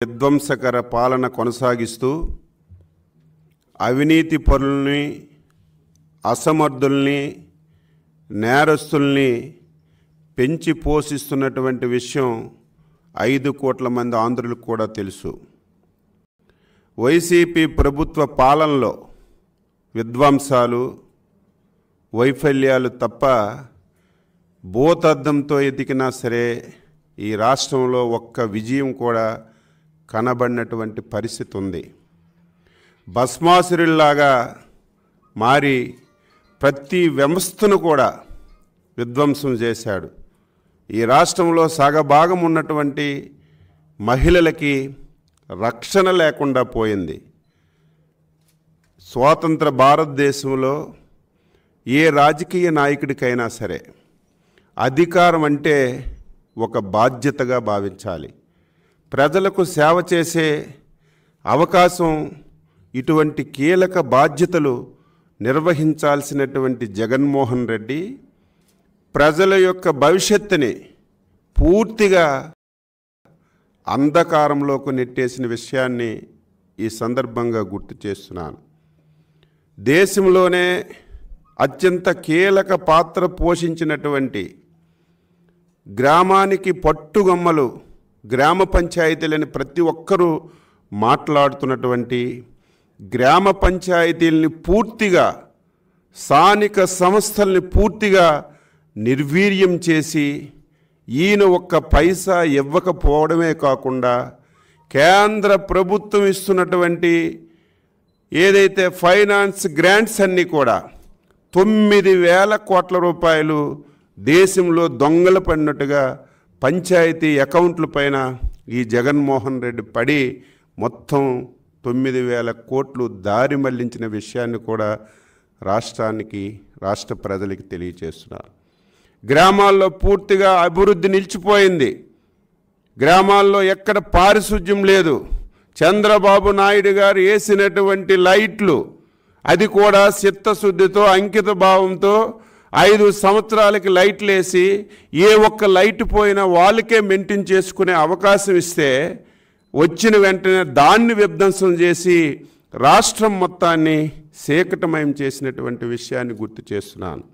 విధ్వంసకర పాలన కొనసాగిస్తూ అవినీతి పరుల్ని, అసమర్థుల్ని, నేరస్తుల్ని పెంచి పోషిస్తున్నటువంటి విషయం 5 కోట్ల మంది ఆంధ్రులకు కూడా తెలుసు. వైసీపీ ప్రభుత్వ పాలనలో విధ్వంసాలు, వైఫల్యాలు తప్ప భూతద్దంతో ఎతికినా సరే ఈ రాష్ట్రంలో ఒక్క విజయం కూడా కనబడినటువంటి పరిస్థితి ఉంది. భస్మాసురుల్లాగా మారి ప్రతి వ్యవస్థను కూడా విధ్వంసం చేశాడు. ఈ రాష్ట్రంలో సగభాగం ఉన్నటువంటి మహిళలకి రక్షణ లేకుండా పోయింది. స్వాతంత్ర భారతదేశంలో ఏ రాజకీయ నాయకుడికైనా సరే అధికారం అంటే ఒక బాధ్యతగా భావించాలి. ప్రజలకు సేవ చేసే అవకాశం, ఇటువంటి కీలక బాధ్యతలు నిర్వహించాల్సినటువంటి జగన్మోహన్ రెడ్డి ప్రజల యొక్క భవిష్యత్తుని పూర్తిగా అంధకారంలోకి నెట్టేసిన విషయాన్ని ఈ సందర్భంగా గుర్తు చేస్తున్నాను. దేశంలోనే అత్యంత కీలక పాత్ర పోషించినటువంటి గ్రామానికి పట్టుగొమ్మలు, గ్రామ పంచాయతీలని ప్రతి ఒక్కరూ మాట్లాడుతున్నటువంటి గ్రామ పంచాయతీలని పూర్తిగా, స్థానిక సంస్థల్ని పూర్తిగా నిర్వీర్యం చేసి ఈయన ఒక్క పైసా ఇవ్వకపోవడమే కాకుండా కేంద్ర ప్రభుత్వం ఇస్తున్నటువంటి ఏదైతే ఫైనాన్స్ గ్రాంట్స్ అన్నీ కూడా 9,000 కోట్ల రూపాయలు దేశంలో దొంగలు పడినట్టుగా పంచాయతీ అకౌంట్ల పైన ఈ జగన్మోహన్ రెడ్డి పడి మొత్తం 9,000 కోట్లు దారి మళ్లించిన విషయాన్ని కూడా రాష్ట్ర ప్రజలకి తెలియజేస్తున్నారు. గ్రామాల్లో పూర్తిగా అభివృద్ధి నిలిచిపోయింది. గ్రామాల్లో ఎక్కడ పారిశుధ్యం లేదు. చంద్రబాబు నాయుడు గారు వేసినటువంటి లైట్లు, అది కూడా చిత్తశుద్ధితో, అంకిత భావంతో 5 సంవత్సరాలకి లైట్లు వేసి ఏ ఒక్క లైట్ పోయినా వాళ్ళకే మెయింటైన్ చేసుకునే అవకాశం ఇస్తే వచ్చిన వెంటనే దాన్ని విధ్వంసం చేసి రాష్ట్రం మొత్తాన్ని చీకటమయం చేసినటువంటి విషయాన్ని గుర్తు చేస్తున్నాను.